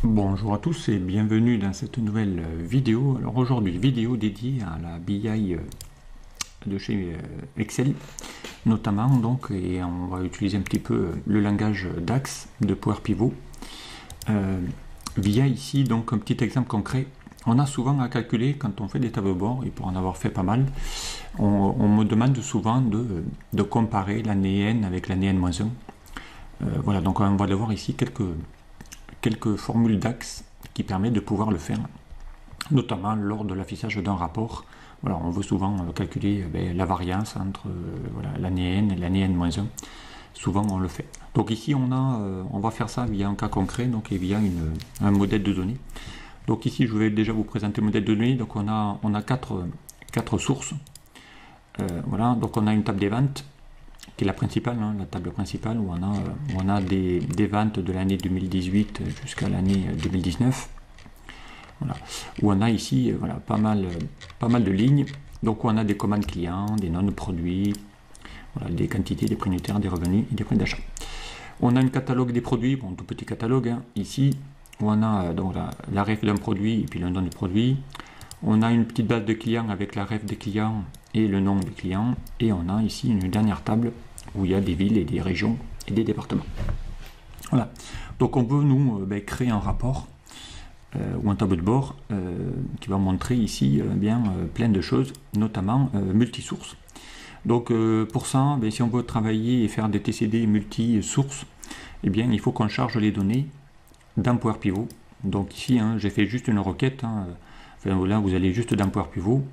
Bonjour à tous et bienvenue dans cette nouvelle vidéo. Alors aujourd'hui, vidéo dédiée à la BI de chez Excel notamment, donc, et on va utiliser un petit peu le langage DAX de Power Pivot via ici donc un petit exemple concret. On a souvent à calculer quand on fait des tableaux de bord, et pour en avoir fait pas mal, on me demande souvent de comparer l'année N avec l'année N-1. Voilà, donc on va devoir ici quelques formules DAX qui permettent de pouvoir le faire, notamment lors de l'affichage d'un rapport. Voilà, on veut souvent calculer la variance entre l'année N et l'année N-1. Souvent on le fait. Donc ici on va faire ça via un cas concret, donc, et via un modèle de données. Donc ici je vais déjà vous présenter le modèle de données. Donc on a quatre sources. Voilà, donc on a une table des ventes qui est la principale, la table principale où on a des ventes de l'année 2018 jusqu'à l'année 2019. Voilà. Où on a ici pas mal de lignes, donc où on a des commandes clients, des noms de produits, des quantités, des prix unitaires, des revenus et des prix d'achat. On a un catalogue des produits, bon, tout petit catalogue, ici, où on a donc la ref d'un produit et puis le nom du produit. On a une petite base de clients avec la ref des clients et le nom des clients. Et on a ici une dernière table où il y a des villes et des régions et des départements. Voilà. Donc on peut nous créer un rapport ou un tableau de bord qui va montrer ici plein de choses, notamment multisources. Donc pour ça, si on veut travailler et faire des TCD multi-sources, il faut qu'on charge les données dans Power Pivot. Donc ici, j'ai fait juste une requête. Là, vous allez juste dans Power Pivot.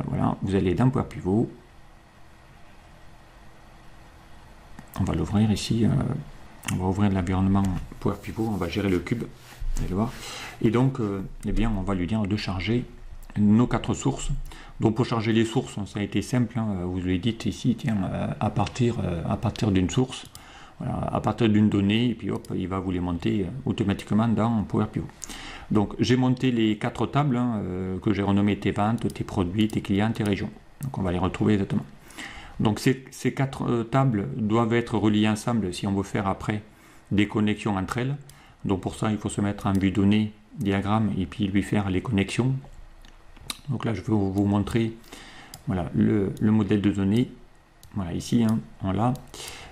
Voilà, vous allez dans Power Pivot. On va l'ouvrir ici. On va ouvrir l'environnement Power Pivot. On va gérer le cube. Vous allez voir. Et donc, on va lui dire de charger nos quatre sources. Donc pour charger les sources, ça a été simple. Vous lui dites ici, tiens, à partir d'une source, voilà, à partir d'une donnée, et puis hop, il va vous les monter automatiquement dans Power Pivot. Donc j'ai monté les quatre tables que j'ai renommées tes ventes, tes produits, tes clients, tes régions. Donc on va les retrouver exactement. Donc ces quatre tables doivent être reliées ensemble si on veut faire après des connexions entre elles. Donc pour ça, il faut se mettre en vue donnée, diagramme, et puis lui faire les connexions. Donc là, je vais vous montrer le modèle de données. Voilà, ici, on l'a.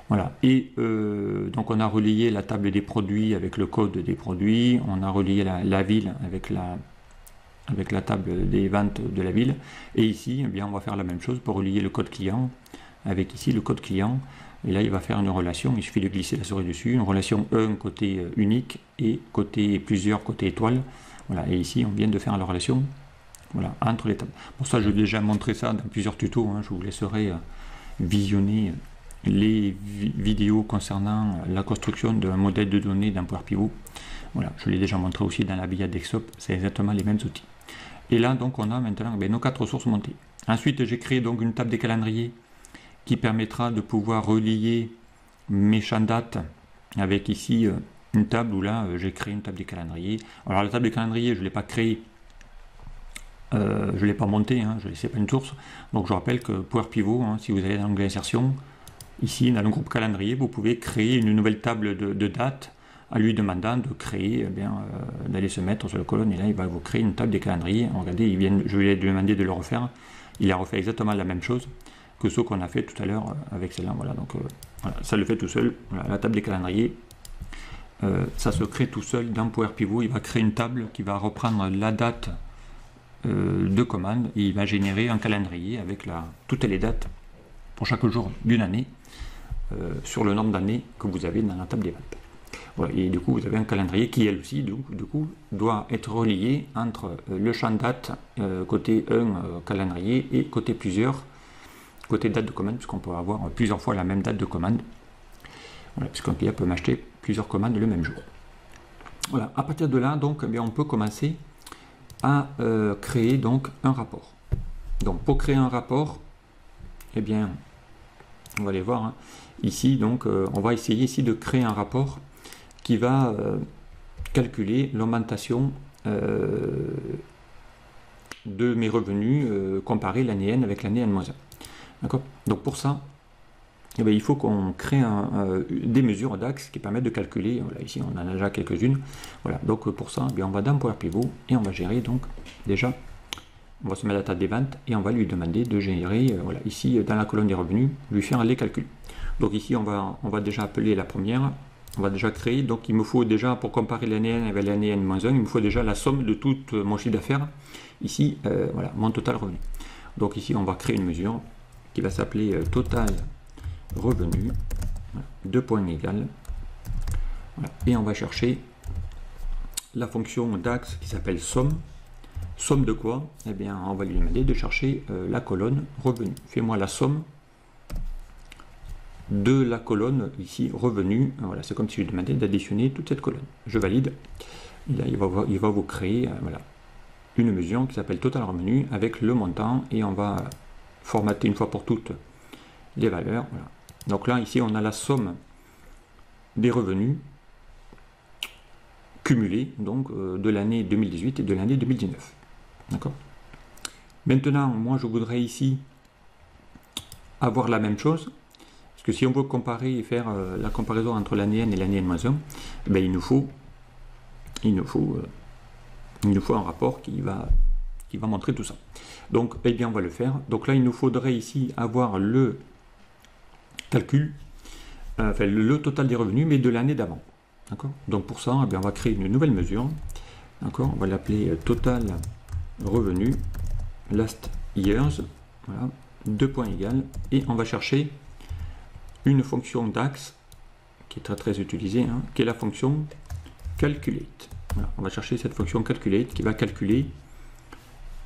Voilà. Et donc on a relié la table des produits avec le code des produits. On a relié la ville avec la table des ventes de la ville. Et ici, on va faire la même chose pour relier le code client avec ici le code client. Et là, il va faire une relation. Il suffit de glisser la souris dessus. Une relation 1 côté unique et côté plusieurs côté étoile. Voilà. Et ici, on vient de faire la relation entre les tables. Pour ça, je vais déjà montrer ça dans plusieurs tutos. Je vous laisserai visionner les vidéos concernant la construction d'un modèle de données dans Power Pivot. Voilà, je l'ai déjà montré aussi dans la BI Desktop, c'est exactement les mêmes outils. Et là, donc, on a maintenant nos quatre sources montées. Ensuite, j'ai créé donc une table des calendriers qui permettra de pouvoir relier mes champs dates avec ici une table où là, j'ai créé une table des calendriers. Alors, la table des calendriers, je ne l'ai pas créée. Je ne l'ai pas montée, je ne laissais pas une source. Donc je rappelle que Power Pivot, si vous allez dans l'onglet insertion, ici dans le groupe calendrier, vous pouvez créer une nouvelle table de dates en lui demandant de créer, d'aller se mettre sur la colonne, et là il va vous créer une table des calendriers. Regardez, je lui ai demandé de le refaire, il a refait exactement la même chose que ce qu'on a fait tout à l'heure avec celle-là. Voilà, donc ça le fait tout seul. Voilà, la table des calendriers, ça se crée tout seul dans Power Pivot. Il va créer une table qui va reprendre la date de commande et il va générer un calendrier avec toutes les dates pour chaque jour d'une année sur le nombre d'années que vous avez dans la table des ventes. Voilà, et du coup vous avez un calendrier qui elle aussi du coup doit être relié entre le champ date côté 1 calendrier et côté plusieurs côté date de commande, puisqu'on peut avoir plusieurs fois la même date de commande. Voilà, puisqu'un client peut m'acheter plusieurs commandes le même jour. Voilà, à partir de là donc on peut commencer à créer donc un rapport. Donc pour créer un rapport, on va aller voir ici, donc on va essayer ici de créer un rapport qui va calculer l'augmentation de mes revenus comparer l'année N avec l'année N-1. D'accord. Donc pour ça, eh bien, il faut qu'on crée des mesures d'axes qui permettent de calculer. Voilà, ici on en a déjà quelques-unes. Voilà, donc pour ça, eh bien, on va dans Power Pivot et on va gérer donc déjà. On va se mettre à la table des ventes et on va lui demander de générer, voilà, ici dans la colonne des revenus, lui faire les calculs. Donc ici on va déjà appeler la première, on va déjà créer, donc il me faut déjà, pour comparer l'année N avec l'année N-1, il me faut déjà la somme de tout mon chiffre d'affaires, ici, voilà, mon total revenu. Donc ici on va créer une mesure qui va s'appeler total revenu, voilà, 2 points égales, voilà, et on va chercher la fonction d'axe qui s'appelle somme. Somme de quoi? Eh bien, on va lui demander de chercher la colonne revenu. Fais-moi la somme de la colonne ici revenu. Voilà, c'est comme si je lui demandais d'additionner toute cette colonne. Je valide. Et là, il va vous créer voilà, une mesure qui s'appelle total revenu avec le montant et on va formater une fois pour toutes les valeurs. Voilà. Donc là, ici, on a la somme des revenus cumulés donc de l'année 2018 et de l'année 2019. D'accord. Maintenant, moi, je voudrais ici avoir la même chose, parce que si on veut comparer et faire la comparaison entre l'année N et l'année N-1, ben, il nous faut un rapport qui va montrer tout ça. Donc, eh bien, on va le faire. Donc là, il nous faudrait ici avoir le calcul, enfin, le total des revenus, mais de l'année d'avant. D'accord. Donc pour ça, eh bien, on va créer une nouvelle mesure. D'accord. On va l'appeler total revenu last years, voilà, 2 points égales, et on va chercher une fonction d'axe qui est très utilisée, hein, qui est la fonction calculate. Voilà, on va chercher cette fonction calculate qui va calculer,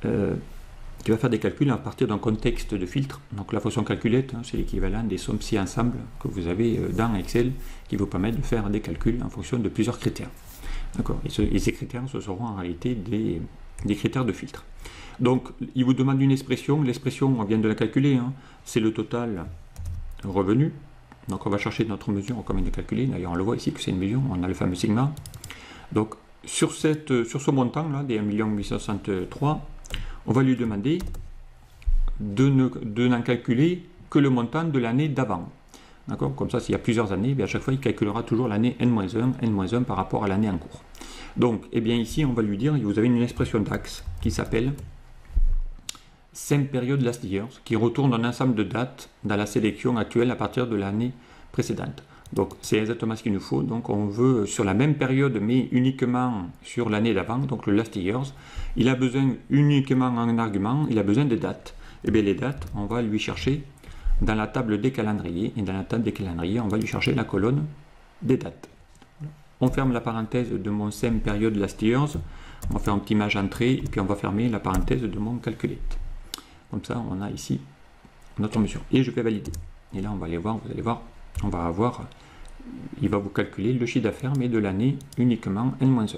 qui va faire des calculs à partir d'un contexte de filtre. Donc la fonction calculate, hein, c'est l'équivalent des sommes si ensemble que vous avez dans Excel qui vous permettent de faire des calculs en fonction de plusieurs critères. D'accord. Et ces critères, ce seront en réalité des critères de filtre. Donc, il vous demande une expression. L'expression, on vient de la calculer, hein, c'est le total revenu. Donc, on va chercher notre mesure, comment il est calculé. D'ailleurs, on le voit ici que c'est une mesure. On a le fameux sigma. Donc, sur ce montant-là, des 1 863, on va lui demander de n'en calculer que le montant de l'année d'avant. D'accord. Comme ça, s'il y a plusieurs années, bien à chaque fois, il calculera toujours l'année N-1 par rapport à l'année en cours. Donc, eh bien ici, on va lui dire, vous avez une expression d'axe qui s'appelle same period last year, qui retourne un ensemble de dates dans la sélection actuelle à partir de l'année précédente. Donc, c'est exactement ce qu'il nous faut. Donc, on veut sur la même période, mais uniquement sur l'année d'avant, donc le last years. Il a besoin uniquement en argument, il a besoin des dates. Eh bien, les dates, on va lui chercher dans la table des calendriers, et dans la table des calendriers, on va lui chercher la colonne des dates. On ferme la parenthèse de mon same period last years, on fait un petit mage entrée, et puis on va fermer la parenthèse de mon calculate. Comme ça, on a ici notre mesure. Et je vais valider. Et là, on va aller voir, vous allez voir, on va avoir, il va vous calculer le chiffre d'affaires, mais de l'année uniquement N-1.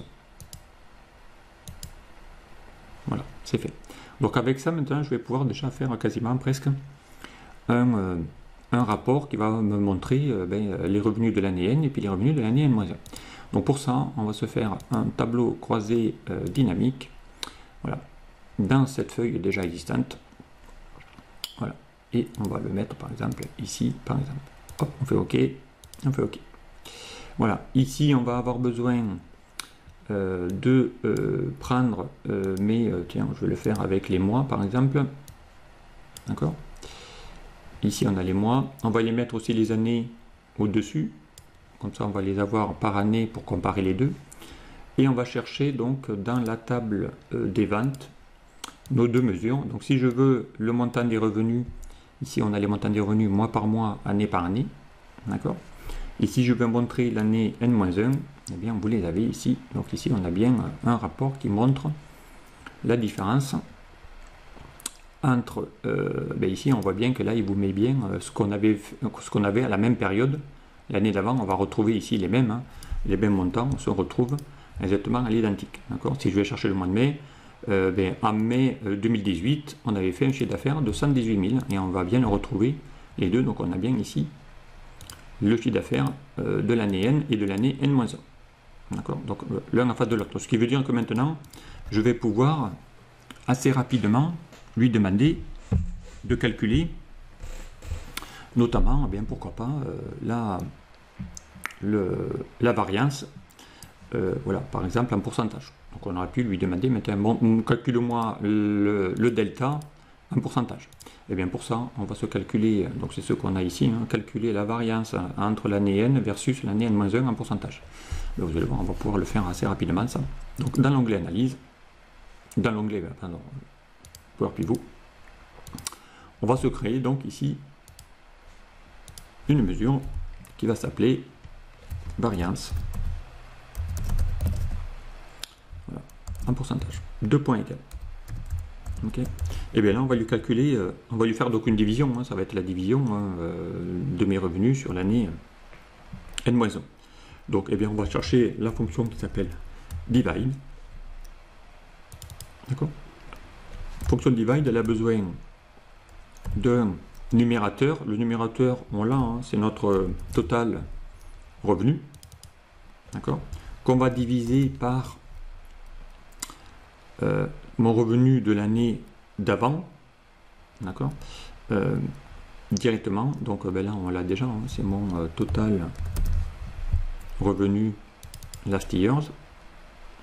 Voilà, c'est fait. Donc avec ça, maintenant, je vais pouvoir déjà faire quasiment presque un rapport qui va me montrer les revenus de l'année N et puis les revenus de l'année N-1. Donc pour ça, on va se faire un tableau croisé dynamique, voilà, dans cette feuille déjà existante. Voilà, et on va le mettre par exemple ici, par exemple. Hop, on fait OK, on fait OK. Voilà, ici on va avoir besoin de prendre tiens, je vais le faire avec les mois par exemple. D'accord. Ici, on a les mois. On va les mettre aussi les années au-dessus. Comme ça, on va les avoir par année pour comparer les deux. Et on va chercher donc dans la table des ventes nos deux mesures. Donc, si je veux le montant des revenus, ici, on a les montants des revenus mois par mois, année par année. D'accord. Et si je veux montrer l'année N-1, eh bien, vous les avez ici. Donc, ici, on a bien un rapport qui montre la différence entre, ici on voit bien que là il vous met bien ce qu'on avait à la même période l'année d'avant. On va retrouver ici les mêmes montants, on se retrouve exactement à l'identique. Si je vais chercher le mois de mai, en mai 2018 on avait fait un chiffre d'affaires de 118 000 et on va bien le retrouver les deux. Donc on a bien ici le chiffre d'affaires de l'année N et de l'année N-1. Donc l'un en face de l'autre, ce qui veut dire que maintenant je vais pouvoir assez rapidement lui demander de calculer notamment, eh bien, pourquoi pas, la variance, voilà, par exemple en pourcentage. Donc on aurait pu lui demander, maintenant, bon, calcule-moi le delta en pourcentage. Et bien pour ça, on va se calculer, donc c'est ce qu'on a ici, hein, calculer la variance entre l'année n versus l'année n-1 en pourcentage. Donc vous allez voir, on va pouvoir le faire assez rapidement ça. Donc dans l'onglet analyse, dans l'onglet Power Pivot, on va se créer donc ici une mesure qui va s'appeler variance, voilà, en pourcentage, 2 points égales. Ok. Et bien là on va lui calculer, on va lui faire donc une division, hein, ça va être la division de mes revenus sur l'année n-1. Donc eh bien on va chercher la fonction qui s'appelle divide. D'accord. Fonction divide, elle a besoin d'un numérateur. Le numérateur, on l'a, hein, c'est notre total revenu, d'accord, qu'on va diviser par mon revenu de l'année d'avant, d'accord, directement. Donc ben là on l'a déjà, hein, c'est mon total revenu last years,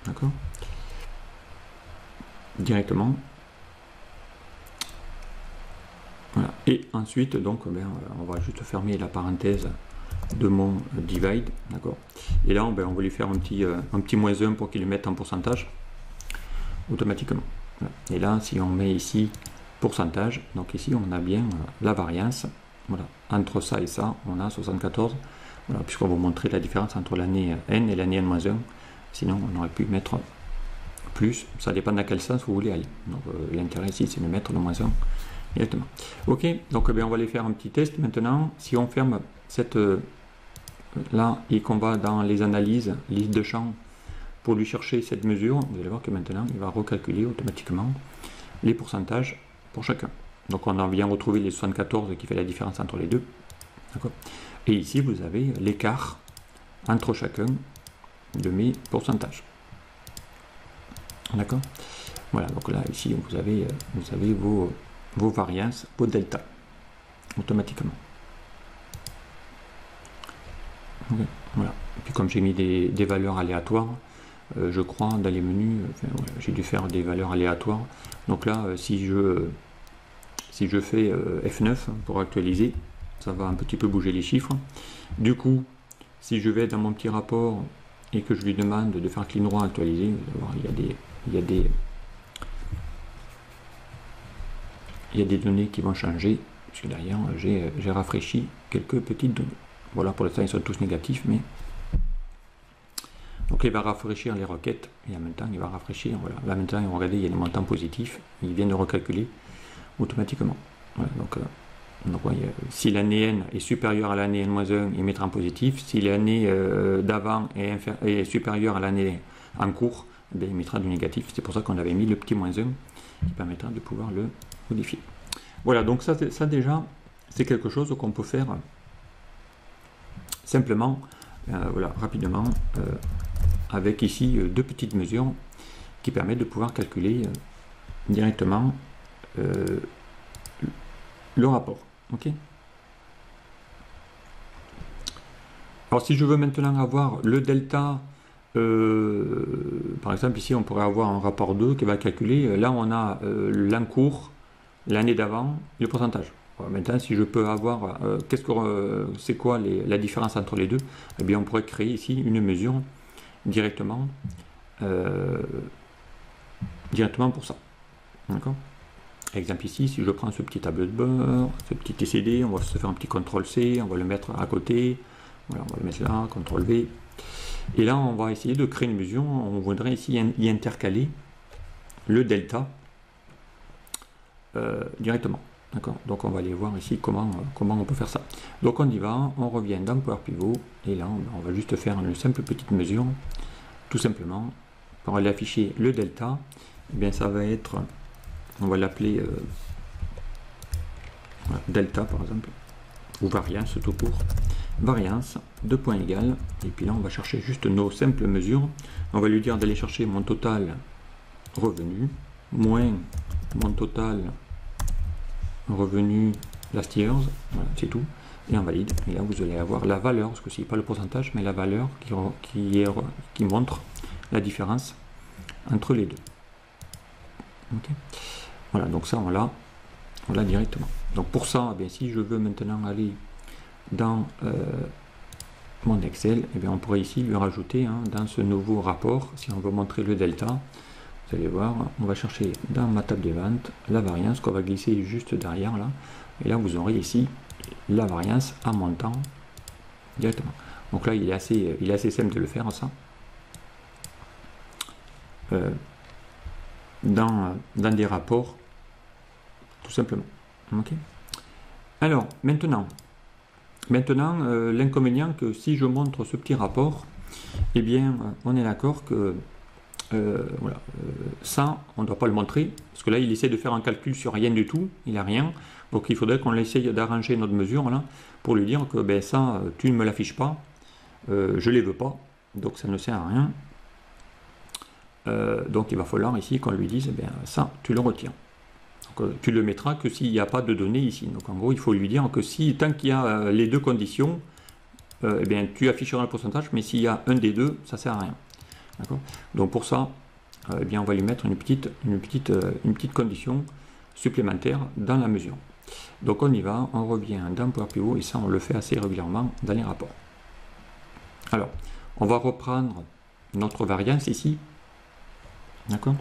d'accord, directement. Voilà. Et ensuite, donc, ben, on va juste fermer la parenthèse de mon divide, d'accord. Et là, ben, on va lui faire un petit moins 1 pour qu'il le mette en pourcentage automatiquement. Voilà. Et là, si on met ici pourcentage, donc ici, on a bien la variance. Voilà. Entre ça et ça, on a 74. Voilà, puisqu'on va vous montrer la différence entre l'année n et l'année n-1. Sinon, on aurait pu mettre plus. Ça dépend dans quel sens vous voulez aller. Donc, l'intérêt ici, c'est de mettre le moins 1. Directement. Ok, donc eh bien, on va aller faire un petit test maintenant. Si on ferme cette là et qu'on va dans les analyses, liste de champs, pour lui chercher cette mesure, vous allez voir que maintenant il va recalculer automatiquement les pourcentages pour chacun. Donc on a bien retrouvé les 74 qui fait la différence entre les deux. Et ici vous avez l'écart entre chacun de mes pourcentages. D'accord. Voilà, donc là ici vous avez vos variances, vos delta, automatiquement. Okay, voilà. Et puis comme j'ai mis des valeurs aléatoires, je crois dans les menus, enfin, voilà, j'ai dû faire des valeurs aléatoires. Donc là, si je fais F9 pour actualiser, ça va un petit peu bouger les chiffres. Du coup, si je vais dans mon petit rapport et que je lui demande de faire clic droit actualiser, vous allez voir, il y a des données qui vont changer, puisque derrière j'ai rafraîchi quelques petites données. Voilà, pour l'instant ils sont tous négatifs, mais donc il va rafraîchir les requêtes et en même temps il va rafraîchir. Voilà, là maintenant regardez, il y a des montants positifs, il vient de recalculer automatiquement. Voilà, donc voyez, si l'année n est supérieure à l'année n-1, il mettra en positif. Si l'année d'avant est supérieure à l'année en cours, bien, il mettra du négatif. C'est pour ça qu'on avait mis le petit moins 1 qui permettra de pouvoir le modifier. Voilà, donc ça déjà, c'est quelque chose qu'on peut faire simplement, voilà, rapidement, avec ici deux petites mesures qui permettent de pouvoir calculer directement le rapport. Ok. Alors si je veux maintenant avoir le delta, par exemple ici on pourrait avoir un rapport 2 qui va calculer, là on a l'encours, l'année d'avant, le pourcentage. Maintenant, si je peux avoir, c'est quoi la différence entre les deux? Eh bien, on pourrait créer ici une mesure directement pour ça. D'accord? Exemple ici, si je prends ce petit tableau de bord, ce petit TCD, on va se faire un petit CTRL-C, on va le mettre à côté, voilà, on va le mettre là, CTRL-V. Et là, on va essayer de créer une mesure, on voudrait ici y intercaler le delta directement. D'accord. Donc on va aller voir ici comment on peut faire ça. Donc on y va, on revient dans Power Pivot et là on va juste faire une simple petite mesure, tout simplement, pour aller afficher le delta. Et bien ça va être, on va l'appeler delta par exemple, ou variance tout court. Variance, 2 points égales, et puis là on va chercher juste nos simples mesures. On va lui dire d'aller chercher mon total revenu, moins mon total revenu last years, voilà, c'est tout. et on valide. Et là, vous allez avoir la valeur, parce que c'est pas le pourcentage, mais la valeur qui montre la différence entre les deux. Okay. Voilà, donc ça, on l'a directement. Donc pour ça, eh bien, si je veux maintenant aller dans mon Excel, eh bien, on pourrait ici lui rajouter dans ce nouveau rapport, si on veut montrer le delta, vous allez voir, on va chercher dans ma table des ventes la variance qu'on va glisser juste derrière là, et là vous aurez ici la variance en montant directement. Donc là il est assez simple de le faire ça. Dans des rapports, tout simplement. Okay. Alors maintenant l'inconvénient que si je montre ce petit rapport, eh bien on est d'accord que voilà, ça on ne doit pas le montrer, parce que là il essaie de faire un calcul sur rien du tout, il n'a rien, donc il faudrait qu'on essaye d'arranger notre mesure là, pour lui dire que ben, ça tu ne me l'affiches pas, je ne les veux pas, donc ça ne sert à rien. Donc il va falloir ici qu'on lui dise, eh bien, ça tu le retires. Donc, tu le mettras que s'il n'y a pas de données ici. Donc en gros il faut lui dire que si tant qu'il y a les deux conditions, eh bien, tu afficheras le pourcentage, mais s'il y a un des deux, ça ne sert à rien. Donc pour ça, eh bien, on va lui mettre une petite condition supplémentaire dans la mesure. Donc on y va, on revient dans Power Pivot, et ça on le fait assez régulièrement dans les rapports. Alors, on va reprendre notre variance ici. D'accord.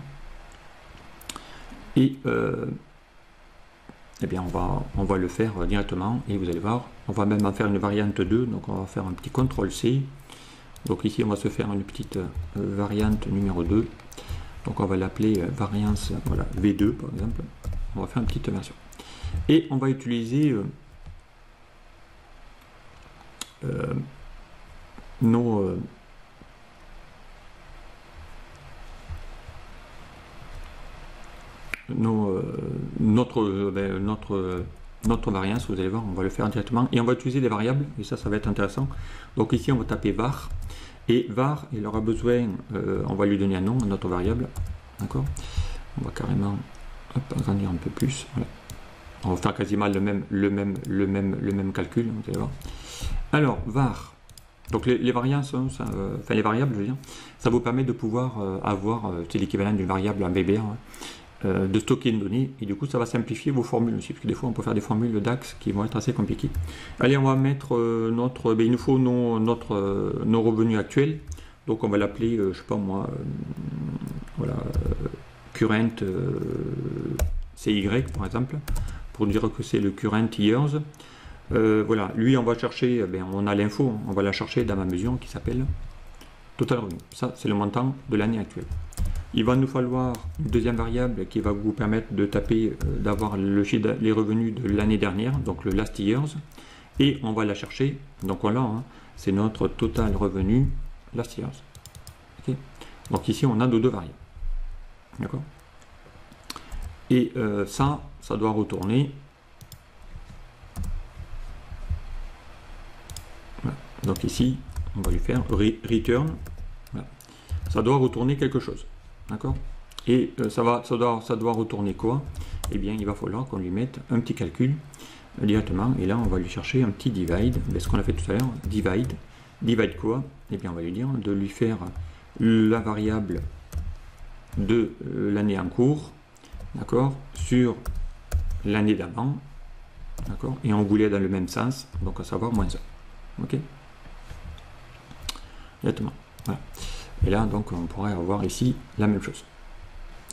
Et eh bien on va le faire directement, et vous allez voir, on va même en faire une variante 2, donc on va faire un petit CTRL-C. Donc ici on va se faire une petite variante numéro 2, donc on va l'appeler variance voilà, V2 par exemple, on va faire une petite version. Et on va utiliser notre variance, vous allez voir, on va le faire directement, et on va utiliser des variables, et ça va être intéressant. Donc ici on va taper var, et var il aura besoin, on va lui donner un nom à notre variable, d'accord. On va carrément agrandir un peu plus, voilà. On va faire quasiment le même calcul, vous allez voir. Alors var, donc les variances, enfin les variables je veux dire, ça vous permet de pouvoir avoir, c'est l'équivalent d'une variable en VBA, de stocker une donnée, et du coup ça va simplifier vos formules aussi, parce que des fois on peut faire des formules DAX qui vont être assez compliquées. Allez, on va mettre il nous faut nos revenus actuels, donc on va l'appeler, je sais pas moi, voilà, current CY par exemple, pour dire que c'est le current years. Voilà, lui on va chercher, on a l'info, on va la chercher dans ma mesure qui s'appelle total revenu. Ça c'est le montant de l'année actuelle. Il va nous falloir une deuxième variable qui va vous permettre de taper, d'avoir les revenus de l'année dernière, donc le last years, et on va la chercher, donc on l'a, c'est notre total revenu last years. Okay. Donc ici on a nos deux variables, d'accord. Et ça doit retourner, voilà. Donc ici on va lui faire return, voilà. Ça doit retourner quelque chose. D'accord. Et ça doit retourner quoi? Eh bien, il va falloir qu'on lui mette un petit calcul directement. Et là, on va lui chercher un petit divide. Ce qu'on a fait tout à l'heure, divide. Divide quoi? Eh bien, on va lui dire de lui faire la variable de l'année en cours, d'accord, sur l'année d'avant, d'accord, et on voulait dans le même sens, donc à savoir moins 1. Ok. Directement. Voilà. Et là, donc, on pourrait avoir ici la même chose.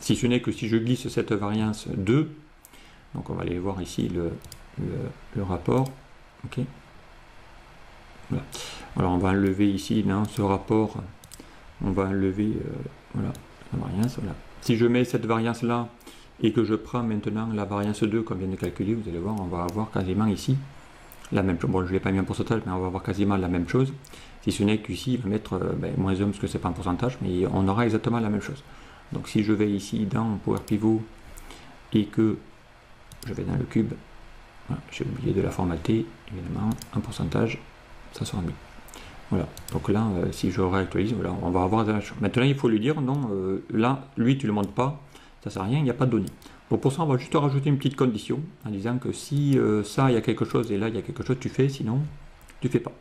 Si ce n'est que si je glisse cette variance 2, donc on va aller voir ici le rapport. Ok. Voilà. Alors, on va enlever ici dans ce rapport, on va enlever voilà, la variance. Voilà. Si je mets cette variance là et que je prends maintenant la variance 2 qu'on vient de calculer, vous allez voir, on va avoir quasiment ici la même chose. Bon, je ne l'ai pas mis en pourcentage, mais on va avoir quasiment la même chose. Si ce n'est qu'ici, il va mettre moins 1 parce que c'est pas un pourcentage, mais on aura exactement la même chose. Donc si je vais ici dans Power Pivot et que je vais dans le cube, voilà, j'ai oublié de la formater, évidemment, un pourcentage, ça sera mieux. Voilà, donc là, si je réactualise, voilà, on va avoir la même chose. Maintenant, il faut lui dire, non, là, lui, tu ne le montres pas, ça ne sert à rien, il n'y a pas de données. Donc pour ça, on va juste rajouter une petite condition en disant que si ça, il y a quelque chose et là, il y a quelque chose, tu fais, sinon, tu fais pas.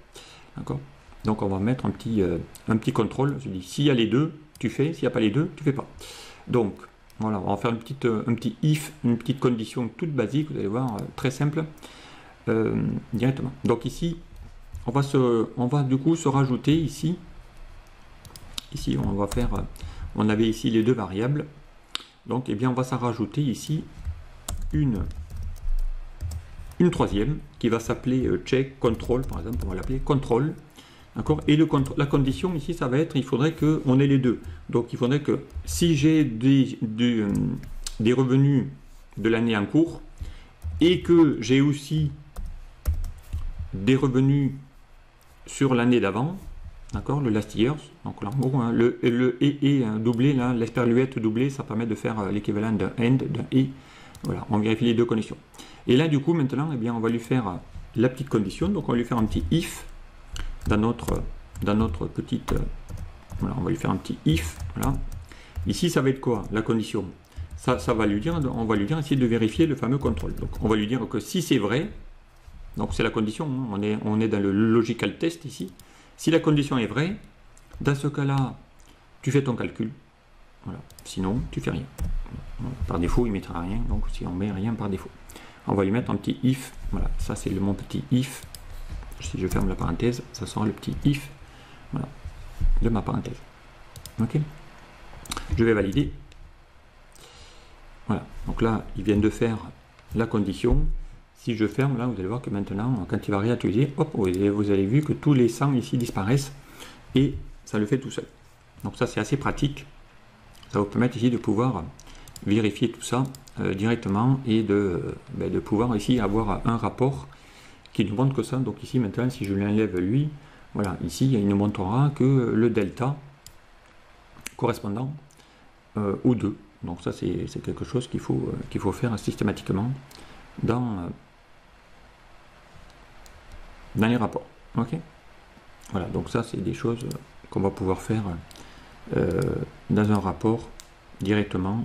D'accord? Donc on va mettre un petit contrôle. Je dis, s'il y a les deux, tu fais. S'il n'y a pas les deux, tu fais pas. Donc, voilà, on va faire un petit if, une petite condition toute basique, vous allez voir, très simple, directement. Donc ici, on va du coup se rajouter ici, on va faire, on avait ici les deux variables, donc eh bien on va s'en rajouter ici une troisième qui va s'appeler check control, par exemple, on va l'appeler control. D'accord. Et la condition ici, ça va être, il faudrait qu'on ait les deux. Donc il faudrait que si j'ai des revenus de l'année en cours et que j'ai aussi des revenus sur l'année d'avant, d'accord, le last years, donc là en gros, hein, le et doublé, là, l'esperluette doublé, ça permet de faire l'équivalent d'un and, d'un et. Voilà, on vérifie les deux conditions. Et là du coup maintenant, eh bien, on va lui faire la petite condition, donc on va lui faire un petit if. Dans notre petite, voilà, on va lui faire un petit if, voilà. Ici, ça va être quoi? La condition. Ça va lui dire, on va lui dire, essayer de vérifier le fameux contrôle. Donc, on va lui dire que si c'est vrai, donc c'est la condition, hein, on est dans le logical test ici. Si la condition est vraie, dans ce cas-là, tu fais ton calcul. Voilà. Sinon, tu fais rien. Par défaut, il ne mettra rien, donc si on met rien par défaut. On va lui mettre un petit if, voilà, ça c'est mon petit if. Si je ferme la parenthèse, ça sera le petit if, voilà, de ma parenthèse. Ok. Je vais valider. Voilà. Donc là, il vient de faire la condition. Si je ferme, là, vous allez voir que maintenant, quand il va réactualiser, hop, vous avez vu que tous les 100 ici disparaissent et ça le fait tout seul. Donc ça, c'est assez pratique. Ça va vous permettre ici de pouvoir vérifier tout ça directement et de pouvoir ici avoir un rapport qui ne montre que ça. Donc ici maintenant, si je l'enlève lui, voilà, ici il ne montrera que le delta correspondant aux deux. Donc ça c'est quelque chose qu'il faut faire systématiquement dans les rapports. Ok. Voilà, donc ça c'est des choses qu'on va pouvoir faire dans un rapport directement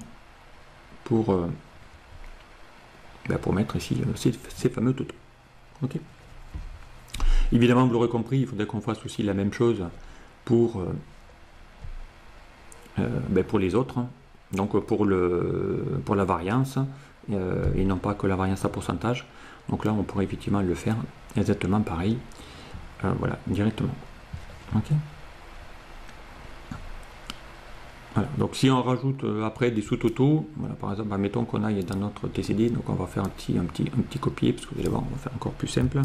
pour mettre ici ces fameux totaux. Ok. Évidemment, vous l'aurez compris, il faudrait qu'on fasse aussi la même chose pour les autres, hein. Donc pour la variance, et non pas que la variance à pourcentage. Donc là, on pourrait effectivement le faire exactement pareil, voilà, directement. Ok. Voilà. Donc si on rajoute après des sous-totaux, voilà, par exemple, admettons qu'on aille dans notre TCD, donc on va faire un petit copier, parce que vous allez voir, on va faire encore plus simple.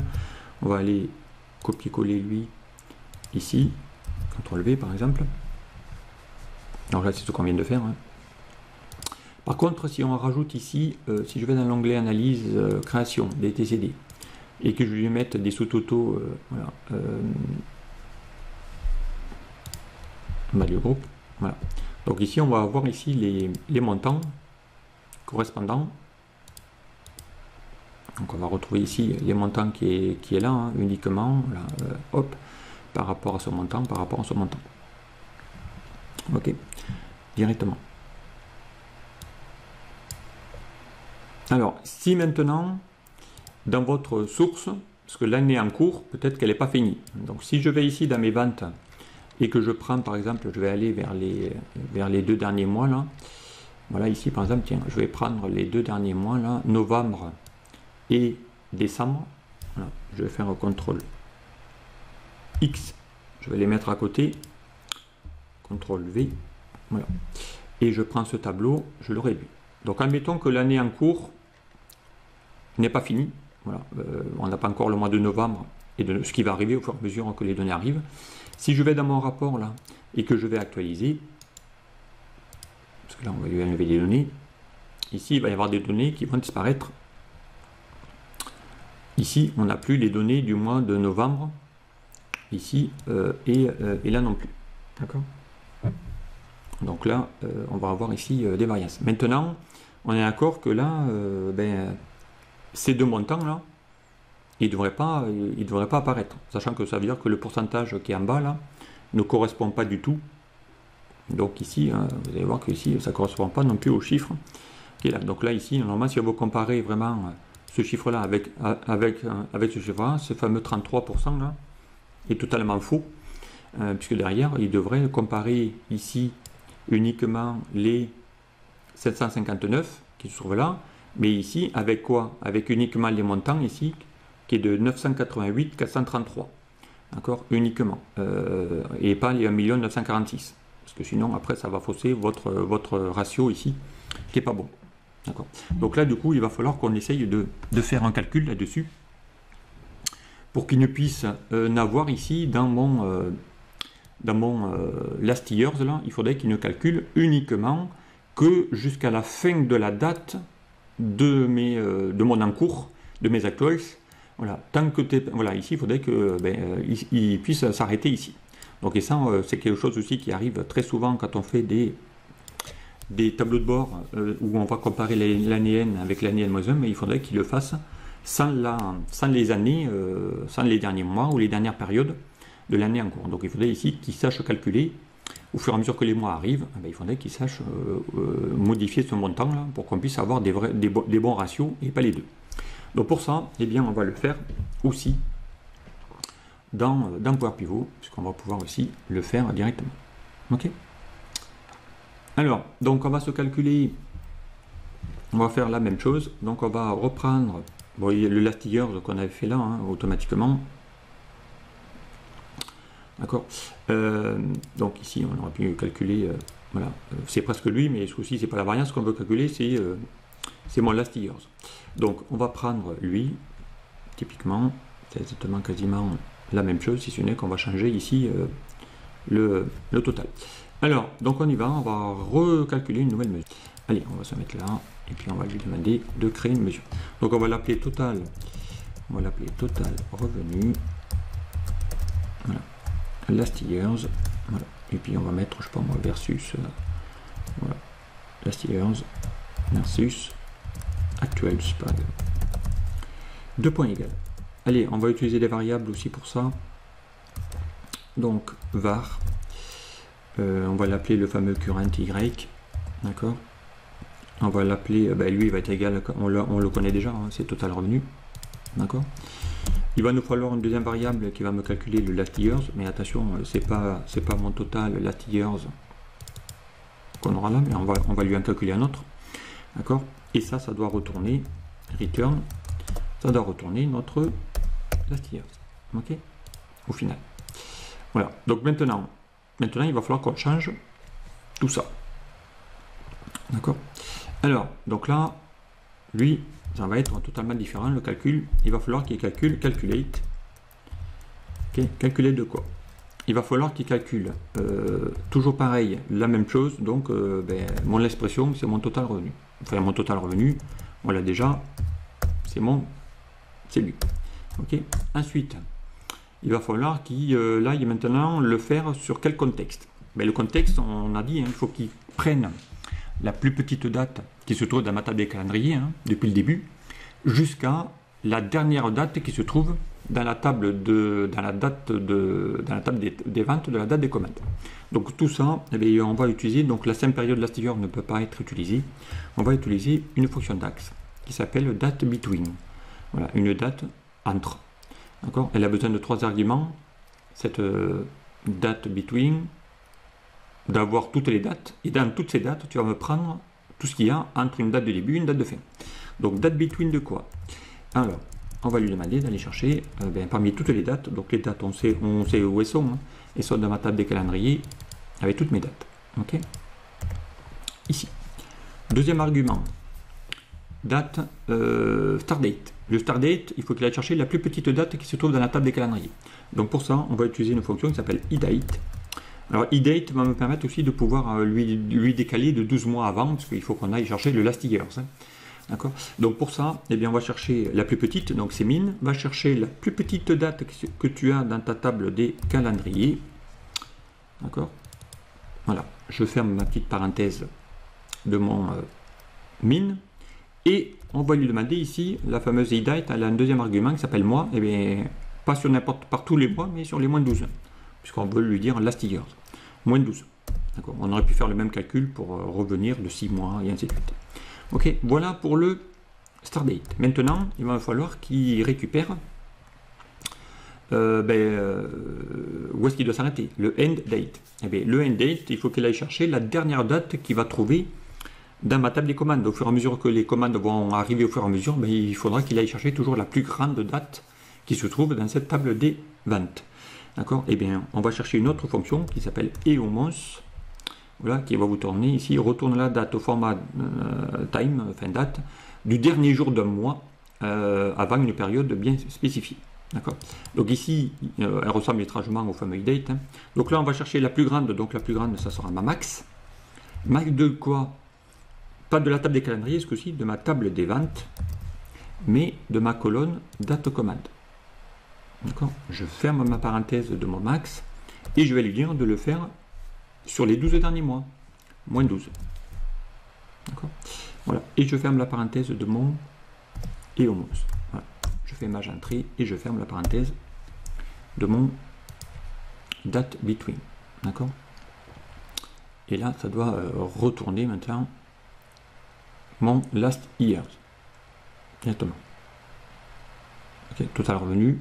On va aller copier-coller lui ici, CTRL V par exemple. Donc là c'est ce qu'on vient de faire, hein. Par contre, si on rajoute ici, si je vais dans l'onglet analyse, création des TCD, et que je lui mette des sous-totaux, voilà, value group, voilà. Donc ici, on va avoir ici les montants correspondants. Donc on va retrouver ici les montants qui est là, hein, uniquement, voilà, hop, par rapport à ce montant, Ok, directement. Alors, si maintenant, dans votre source, parce que l'année en cours, peut-être qu'elle n'est pas finie. Donc si je vais ici dans mes ventes, et que je prends par exemple, je vais aller vers les 2 derniers mois là. Voilà, ici par exemple, tiens, je vais prendre les 2 derniers mois là, novembre et décembre. Voilà, je vais faire un CTRL X, je vais les mettre à côté, CTRL V, voilà. Et je prends ce tableau, je le réduis. Donc admettons que l'année en cours n'est pas finie. Voilà, on n'a pas encore le mois de novembre et de ce qui va arriver au fur et à mesure que les données arrivent. Si je vais dans mon rapport là et que je vais actualiser, parce que là on va lui enlever des données, ici il va y avoir des données qui vont disparaître. Ici on n'a plus les données du mois de novembre, ici et là non plus. D'accord. Donc là on va avoir ici des variances. Maintenant on est d'accord que là ces deux montants là, il ne devrait pas apparaître, sachant que ça veut dire que le pourcentage qui est en bas là ne correspond pas du tout. Donc ici, vous allez voir que ici ça ne correspond pas non plus aux chiffres qui est là. Donc là, ici, normalement, si on veut comparer vraiment ce chiffre-là avec ce chiffre-là, ce fameux 33% là, est totalement faux, puisque derrière, il devrait comparer ici uniquement les 759 qui se trouvent là, mais ici, avec quoi? Avec uniquement les montants ici, qui est de 988 433. D'accord? Uniquement. Et pas les 1 946. Parce que sinon, après, ça va fausser votre ratio ici, qui n'est pas bon. D'accord? Donc là, du coup, il va falloir qu'on essaye de faire un calcul là-dessus, pour qu'il ne puisse n'avoir ici, dans mon last years, là, il faudrait qu'il ne calcule uniquement que jusqu'à la fin de la date de mon encours, de mes actuals. Voilà, tant que voilà, ici, il faudrait que il puisse s'arrêter ici. Donc, et ça, c'est quelque chose aussi qui arrive très souvent quand on fait des tableaux de bord où on va comparer l'année N avec l'année N-1, mais il faudrait qu'il le fasse sans les années, sans les derniers mois ou les dernières périodes de l'année en cours. Donc, il faudrait ici qu'il sache calculer au fur et à mesure que les mois arrivent. Il faudrait qu'il sache modifier ce montant là pour qu'on puisse avoir des bons ratios et pas les deux. Donc pour ça, eh bien, on va le faire aussi dans Power Pivot, puisqu'on va pouvoir aussi le faire directement. Ok? Alors, donc on va se calculer, on va faire la même chose. Donc on va reprendre le last year qu'on avait fait là, hein, automatiquement. D'accord? Donc ici, on aurait pu calculer, voilà, c'est presque lui, mais ce coup-ci, c'est pas la variance qu'on veut calculer, c'est mon last years. Donc on va prendre lui, typiquement, c'est exactement quasiment la même chose, si ce n'est qu'on va changer ici le total. Alors, donc on y va, on va recalculer une nouvelle mesure. Allez, on va se mettre là, et puis on va lui demander de créer une mesure. Donc on va l'appeler total, revenu, voilà, last years, voilà. Et puis on va mettre, je sais pas moi, versus, voilà, last years, versus actuels, par exemple. Deux points égales. Allez, on va utiliser des variables aussi pour ça. Donc, var, on va l'appeler le fameux current y, d'accord? On va l'appeler, lui il va être égal, on le connaît déjà, hein, c'est total revenu, d'accord? Il va nous falloir une deuxième variable qui va me calculer le last years, mais attention, c'est pas mon total last years qu'on aura là, mais on va lui en calculer un autre, d'accord? Et ça doit retourner, return, ça doit retourner notre last years, ok? Au final. Voilà, donc maintenant il va falloir qu'on change tout ça. D'accord? Alors, donc là, lui, ça va être totalement différent, le calcul. Il va falloir qu'il calcule, calculate. Okay, calculate de quoi? Il va falloir qu'il calcule toujours pareil, la même chose. Donc, mon expression, c'est mon total revenu. Enfin, mon total revenu, on l'a déjà, c'est lui. Ok. Ensuite, il va falloir qu'il aille maintenant le faire sur quel contexte? Le contexte, on a dit, hein, il faut qu'il prenne la plus petite date qui se trouve dans ma table des calendriers, hein, depuis le début, jusqu'à la dernière date qui se trouve dans la table des ventes de la date des commandes. Donc tout ça, on va utiliser, donc la simple période last year ne peut pas être utilisée. On va utiliser une fonction DAX qui s'appelle date between. Voilà, une date entre. D'accord? Elle a besoin de 3 arguments. Cette date between, d'avoir toutes les dates, et dans toutes ces dates, tu vas me prendre tout ce qu'il y a entre une date de début et une date de fin. Donc date between de quoi? Alors, on va lui demander d'aller chercher parmi toutes les dates. Donc les dates, on sait où elles sont, hein. Elles sont dans ma table des calendriers avec toutes mes dates. Ok? Ici. Deuxième argument, date start date. Le start date, il faut qu'il aille chercher la plus petite date qui se trouve dans la table des calendriers. Donc pour ça, on va utiliser une fonction qui s'appelle edate. Alors edate va me permettre aussi de pouvoir lui décaler de 12 mois avant, parce qu'il faut qu'on aille chercher le last years. Hein. D'accord? Donc pour ça, eh bien, on va chercher la plus petite, donc c'est min, va chercher la plus petite date que tu as dans ta table des calendriers. D'accord? Voilà, je ferme ma petite parenthèse de mon min, et on va lui demander ici, la fameuse edate, elle a un deuxième argument qui s'appelle mois, et bien, pas sur n'importe par tous les mois, mais sur les moins de 12, puisqu'on veut lui dire last years, moins de 12. On aurait pu faire le même calcul pour revenir de 6 mois, et ainsi de suite. Ok, voilà pour le start date. Maintenant, il va falloir qu'il récupère où est-ce qu'il doit s'arrêter? Le end date. Eh bien, le end date, il faut qu'il aille chercher la dernière date qu'il va trouver dans ma table des commandes. Au fur et à mesure que les commandes vont arriver au fur et à mesure, ben, il faudra qu'il aille chercher toujours la plus grande date qui se trouve dans cette table des ventes. D'accord? Eh bien, on va chercher une autre fonction qui s'appelle EOMOS, voilà, qui va vous tourner ici, retourne la date au format time, fin date, du dernier jour d'un mois avant une période bien spécifiée. D'accord. Donc ici, elle ressemble étrangement au fameux date. Hein. Donc là, on va chercher la plus grande. Donc la plus grande, ça sera ma max. Max de quoi? Pas de la table des calendriers, ce coup-ci, de ma table des ventes, mais de ma colonne date commande. D'accord. Je ferme ma parenthèse de mon max et je vais lui dire de le faire sur les 12 derniers mois. Moins 12. D'accord. Voilà. Et je ferme la parenthèse de mon EOMOS. Voilà. Je fais Mage Entry et je ferme la parenthèse de mon date between. D'accord. Et là, ça doit retourner maintenant mon last years. Directement. Ok, total revenu.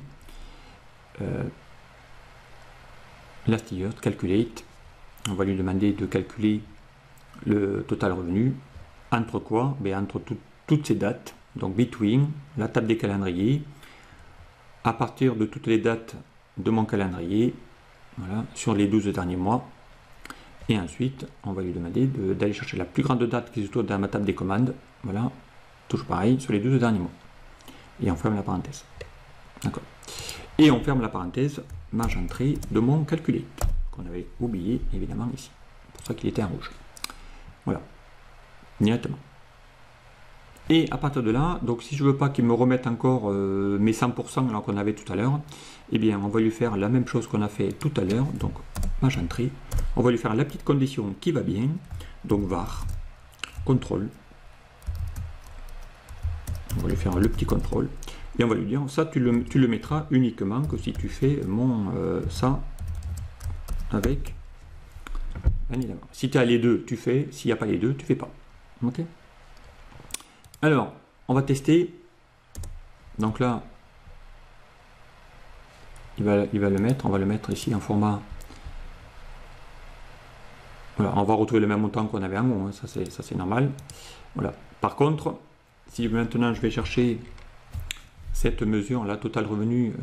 Last years, calculate. On va lui demander de calculer le total revenu. Entre quoi? Ben, entre toutes ces dates. Donc between, la table des calendriers, à partir de toutes les dates de mon calendrier, voilà, sur les 12 derniers mois. Et ensuite, on va lui demander d'aller chercher la plus grande date qui se trouve dans ma table des commandes. Voilà, toujours pareil, sur les 12 derniers mois. Et on ferme la parenthèse. D'accord. Et on ferme la parenthèse, marge entrée de mon calculate, qu'on avait oublié évidemment ici. C'est pour ça qu'il était en rouge. Voilà, directement. Et à partir de là, donc si je veux pas qu'il me remette encore mes 100% là qu'on avait tout à l'heure, eh bien on va lui faire la même chose qu'on a fait tout à l'heure, donc marge entrée. On va lui faire la petite condition qui va bien, donc var, contrôle. On va lui faire le petit contrôle. Et on va lui dire, ça tu le mettras uniquement que si tu fais mon ça avec vanilla. Si tu as les deux, tu fais. S'il n'y a pas les deux, tu fais pas. Ok. Alors, on va tester. Donc là, il va le mettre. On va le mettre ici en format. Voilà, on va retrouver le même montant qu'on avait en haut. Hein, ça c'est normal. Voilà. Par contre, si maintenant je vais chercher cette mesure, la total revenu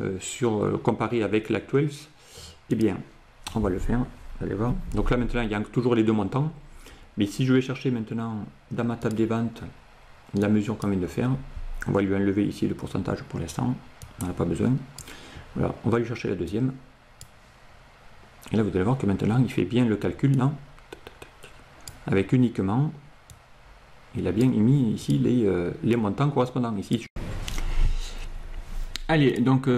comparé avec l'actuel, eh bien, on va le faire. Vous allez voir. Donc là maintenant, il y a toujours les deux montants. Mais si je vais chercher maintenant dans ma table des ventes la mesure qu'on vient de faire, on va lui enlever ici le pourcentage pour l'instant. On n'en a pas besoin. Voilà, on va lui chercher la deuxième. Et là, vous allez voir que maintenant, il fait bien le calcul là, avec uniquement, il a bien mis ici les montants correspondants ici. Allez, donc,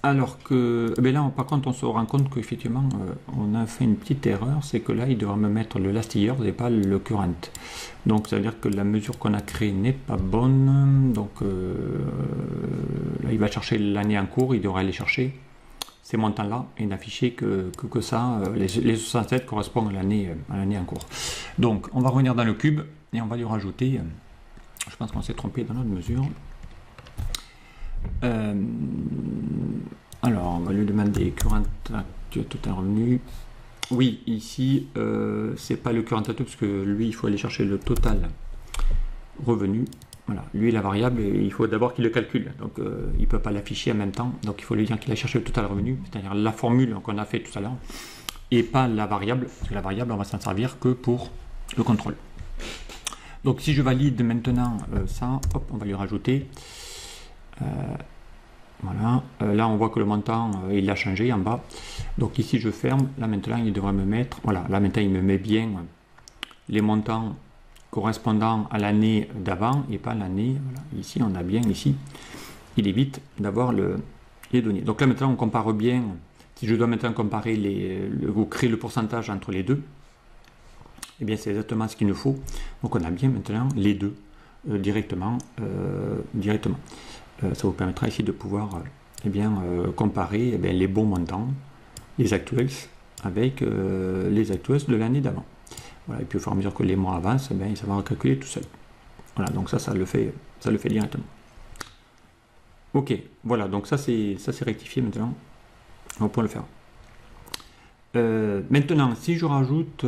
alors que, ben là, par contre, on se rend compte qu'effectivement, on a fait une petite erreur, c'est que là, il devra me mettre le last year et pas le current. Donc, ça veut dire que la mesure qu'on a créée n'est pas bonne. Donc, là, il va chercher l'année en cours, il devra aller chercher ces montants-là et n'afficher que ça. Les 67 correspondent à l'année en cours. Donc, on va revenir dans le cube et on va lui rajouter, je pense qu'on s'est trompé dans notre mesure. Alors, on va lui demander current total revenu. Oui, ici, c'est pas le current parce que lui, il faut aller chercher le total revenu. Voilà, lui, la variable, il faut d'abord qu'il le calcule. Donc, il ne peut pas l'afficher en même temps. Donc, il faut lui dire qu'il a cherché le total revenu, c'est-à-dire la formule qu'on a fait tout à l'heure, et pas la variable. Parce que la variable, on va s'en servir que pour le contrôle. Donc, si je valide maintenant ça, hop, on va lui rajouter. Voilà, là on voit que le montant il a changé en bas, donc ici je ferme. Là maintenant il devrait me mettre, voilà, là maintenant il me met bien les montants correspondant à l'année d'avant et pas l'année, voilà. Ici on a bien, ici il évite d'avoir les données. Donc là maintenant on compare bien, si je dois maintenant comparer ou créer le pourcentage entre les deux, et bien c'est exactement ce qu'il nous faut. Donc on a bien maintenant les deux directement. Ça vous permettra ici de pouvoir comparer les bons montants, les actuels, avec les actuels de l'année d'avant. Voilà, et puis au fur et à mesure que les mois avancent, ça va calculer tout seul. Voilà, donc ça le fait directement. Ok, voilà, donc ça c'est rectifié maintenant. On va pouvoir le faire. Maintenant, si je rajoute,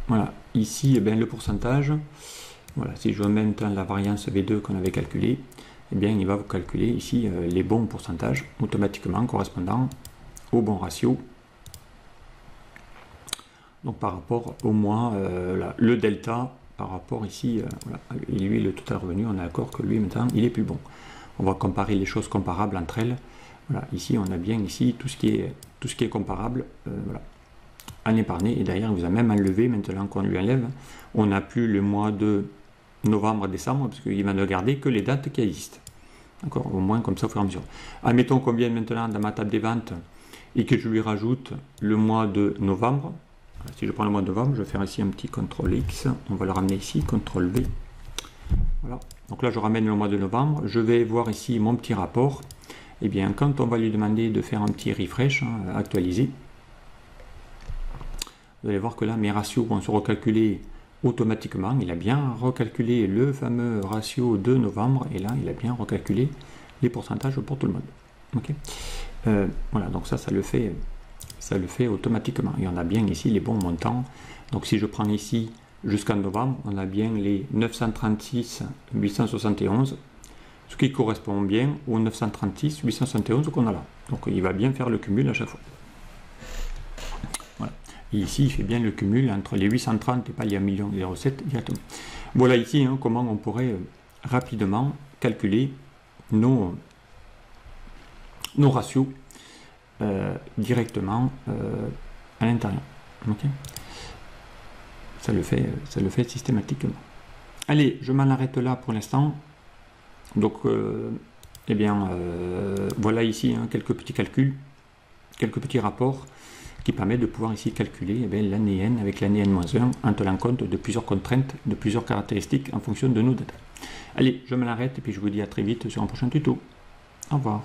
voilà, ici, eh bien, le pourcentage, voilà, si je mets maintenant la variance V2 qu'on avait calculée, eh bien, il va vous calculer ici les bons pourcentages automatiquement correspondant au bon ratio. Donc par rapport au mois, là, le delta par rapport ici, voilà, et lui le total revenu, on est d'accord que lui maintenant il est plus bon. On va comparer les choses comparables entre elles. Voilà, ici on a bien ici tout ce qui est comparable, voilà, en épargné, et derrière il vous a même enlevé, maintenant qu'on lui enlève, on n'a plus le mois de novembre, décembre, parce qu'il va ne garder que les dates qui existent. D'accord, au moins comme ça au fur et à mesure. Admettons qu'on vienne maintenant dans ma table des ventes et que je lui rajoute le mois de novembre. Voilà, si je prends le mois de novembre, je vais faire ici un petit CTRL X, on va le ramener ici, CTRL V. Voilà, donc là je ramène le mois de novembre, je vais voir ici mon petit rapport. Et bien quand on va lui demander de faire un petit refresh, actualiser, vous allez voir que là mes ratios vont se recalculer automatiquement. Il a bien recalculé le fameux ratio de novembre, et là il a bien recalculé les pourcentages pour tout le monde. Ok, voilà, donc ça le fait automatiquement, et on a bien ici les bons montants. Donc si je prends ici jusqu'en novembre, on a bien les 936 871, ce qui correspond bien aux 936 871 qu'on a là. Donc il va bien faire le cumul à chaque fois. Voilà. Et ici il fait bien le cumul entre les 830 et pas les 1,07 directement. Voilà ici comment on pourrait rapidement calculer nos ratios directement à l'intérieur. Okay, ça le fait systématiquement. Allez, je m'en arrête là pour l'instant. Donc eh bien voilà ici quelques petits calculs, quelques petits rapports qui permettent de pouvoir ici calculer l'année n avec l'année n-1 en tenant compte de plusieurs contraintes, de plusieurs caractéristiques en fonction de nos data. Allez, je m'en arrête et puis je vous dis à très vite sur un prochain tuto. Au revoir.